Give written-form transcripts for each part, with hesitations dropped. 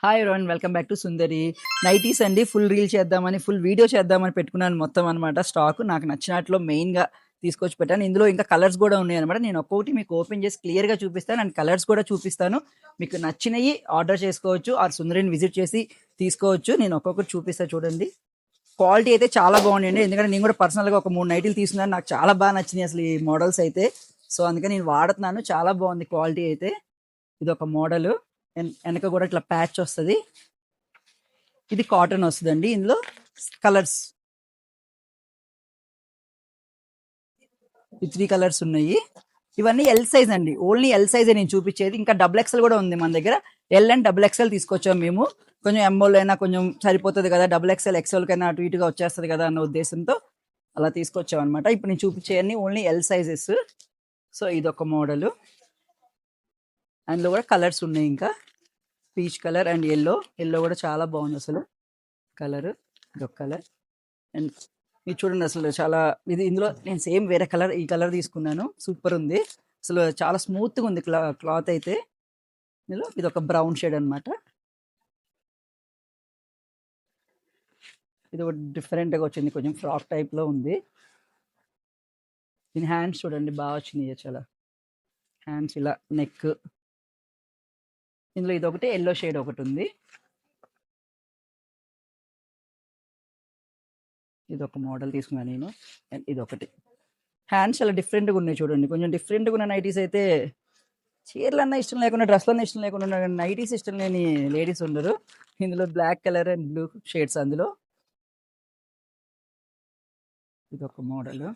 Hi everyone, welcome back to Sundari nighties అండి. Full reel చేద్దామని, full video చేద్దామని పెట్టుకున్నాను మొత్తం అనమాట. స్టాక్ నాకు నచ్చినట్లో మెయిన్గా తీసుకొచ్చి పెట్టాను. ఇందులో ఇంకా కలర్స్ కూడా ఉన్నాయి అనమాట. నేను ఒక్కొక్కటి మీకు ఓపెన్ చేసి క్లియర్గా చూపిస్తాను అండ్ కలర్స్ కూడా చూపిస్తాను. మీకు నచ్చినవి ఆర్డర్ చేసుకోవచ్చు ఆర్ సుందరిని విజిట్ చేసి తీసుకోవచ్చు. నేను ఒక్కొక్కటి చూపిస్తాను చూడండి. క్వాలిటీ అయితే చాలా బాగుండండి. ఎందుకంటే నేను కూడా పర్సనల్గా ఒక 3 నైటీలు తీసుకున్నాను. నాకు చాలా బాగా నచ్చినాయి అసలు ఈ మోడల్స్ అయితే. సో అందుకని నేను వాడుతున్నాను. చాలా బాగుంది క్వాలిటీ అయితే. ఇది ఒక మోడల్, వెనక కూడా ఇట్లా ప్యాచ్ వస్తుంది. ఇది కాటన్ వస్తుందండి. ఇందులో కలర్స్ 3 కలర్స్ ఉన్నాయి. ఇవన్నీ ఎల్ సైజ్ అండి, ఓన్లీ ఎల్ సైజే నేను చూపించేది. ఇంకా డబుల్ ఎక్స్ఎల్ కూడా ఉంది మన దగ్గర. ఎల్ అండ్ డబుల్ ఎక్స్ఎల్ తీసుకొచ్చాము మేము. కొంచెం ఎంఓల్ అయినా కొంచెం సరిపోతుంది కదా, డబుల్ ఎక్స్ఎల్ ఎక్స్ఎల్ కైనా అటు ఇటుగా వచ్చేస్తుంది కదా అన్న ఉద్దేశంతో అలా తీసుకొచ్చాం అనమాట. ఇప్పుడు నేను చూపించేవన్నీ ఓన్లీ ఎల్ సైజెస్. సో ఇదొక మోడల్, అందులో కూడా కలర్స్ ఉన్నాయి. ఇంకా పీచ్ కలర్ అండ్ ఎల్లో కూడా చాలా బాగుంది అసలు కలర్. ఇదొక కలర్ అండ్ ఇది చూడండి అసలు చాలా ఇందులో నేను సేమ్ వేరే కలర్ ఈ కలర్ తీసుకున్నాను. సూపర్ ఉంది అసలు, చాలా స్మూత్గా ఉంది క్లాత్ అయితే. ఇందులో ఇది ఒక బ్రౌన్ షేడ్ అనమాట. ఇది ఒక డిఫరెంట్గా వచ్చింది, కొంచెం ఫ్రాక్ టైప్లో ఉంది. దీని హ్యాండ్స్ చూడండి బాగా వచ్చినాయి, చాలా హ్యాండ్స్ ఇలా నెక్. ఇందులో ఇది ఒకటి ఎల్లో షేడ్ ఒకటి ఉంది. ఇది ఒక మోడల్ తీసుకున్నాను నేను. అండ్ ఇది ఒకటి హ్యాండ్స్ చాలా డిఫరెంట్గా ఉన్నాయి చూడండి. కొంచెం డిఫరెంట్గా ఉన్న నైటీస్ అయితే చీరలన్నా ఇష్టం లేకుండా, డ్రెస్లన్నా ఇష్టం లేకుండా నైటీస్ ఇష్టం లేని లేడీస్ ఉండరు. ఇందులో black colour and blue shades. అందులో ఇది ఒక మోడల్.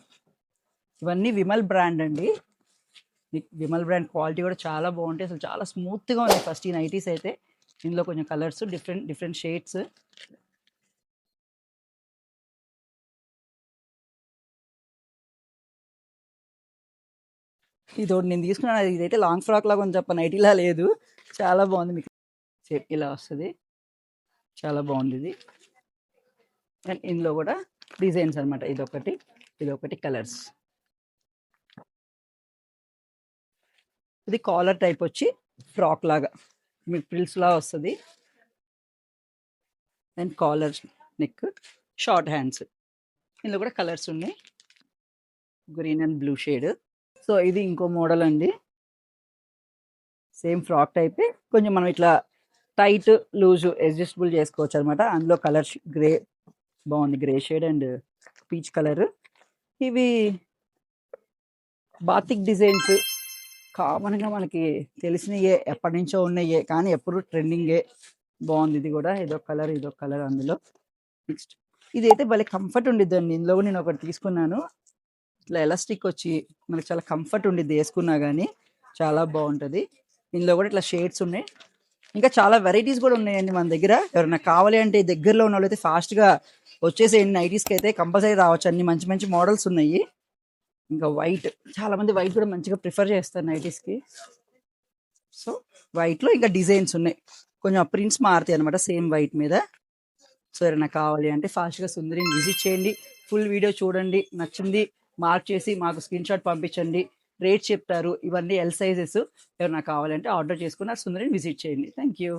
ఇవన్నీ విమల్ బ్రాండ్ అండి. విమల్ బ్రాండ్ క్వాలిటీ కూడా చాలా బాగుంటాయి అసలు, చాలా స్మూత్గా ఉంది ఫస్ట్ ఈ నైటీస్ అయితే. ఇందులో కొంచెం కలర్స్ డిఫరెంట్ షేడ్స్. ఇది ఒకటి నేను తీసుకున్నాను. ఇదైతే లాంగ్ ఫ్రాక్ లాగా ఉంది తప్ప నైటీలా లేదు. చాలా బాగుంది, మీకు ఇలా వస్తుంది, చాలా బాగుంది ఇది. అండ్ ఇందులో కూడా డిజైన్స్ అనమాట. ఇదొకటి కలర్స్. ఇది కాలర్ టైప్ వచ్చి ఫ్రాక్ లాగా మీకు ప్రిల్స్ లాగా వస్తుంది. And collar neck, short hands. ఇందులో కూడా కలర్స్ ఉన్నాయి, green and blue shade. So ఇది ఇంకో మోడల్ అండి, సేమ్ ఫ్రాక్ టైపే. కొంచెం మనం ఇట్లా టైట్ లూజ్ అడ్జస్టబుల్ చేసుకోవచ్చు అనమాట. అందులో కలర్ గ్రే బాగుంది, grey shade and peach colour. ఇవి బాతిక్ డిజైన్స్, కామన్గా మనకి తెలిసినయే, ఎప్పటి నుంచో ఉన్నాయే కానీ ఎప్పుడు ట్రెండింగే. బాగుంది ఇది కూడా. ఇదొక కలర్ అందులో. నెక్స్ట్ ఇదైతే భలే కంఫర్ట్ ఉండిద్దండి. ఇందులో నేను ఒకటి తీసుకున్నాను, ఇట్లా ఎలాస్టిక్ వచ్చి మనకి చాలా కంఫర్ట్ ఉండిద్ది వేసుకున్నా కానీ, చాలా బాగుంటుంది. ఇందులో కూడా ఇట్లా షేడ్స్ ఉన్నాయి. ఇంకా చాలా వెరైటీస్ కూడా ఉన్నాయండి మన దగ్గర. ఎవరైనా కావాలి అంటే దగ్గరలో ఉన్న వాళ్ళైతే ఫాస్ట్గా వచ్చేసేయండి. నైటీస్కి అయితే కంపల్సరీ రావచ్చు, అన్ని మంచి మంచి మోడల్స్ ఉన్నాయి. ఇంకా వైట్, చాలా మంది వైట్ కూడా మంచిగా ప్రిఫర్ చేస్తారు నైటీస్కి. సో వైట్లో ఇంకా డిజైన్స్ ఉన్నాయి, కొంచెం ప్రింట్స్ మారుతాయి అనమాట సేమ్ వైట్ మీద. సో ఎవరైనా కావాలి అంటే ఫాస్ట్గా సుందరిని విజిట్ చేయండి, ఫుల్ వీడియో చూడండి, నచ్చింది మార్క్ చేసి మాకు స్క్రీన్ షాట్ పంపించండి, రేట్ చెప్తారు. ఇవన్నీ ఎల్ సైజెస్. ఎవరైనా కావాలంటే ఆర్డర్ చేసుకుని సుందరిని విజిట్ చేయండి. Thank you.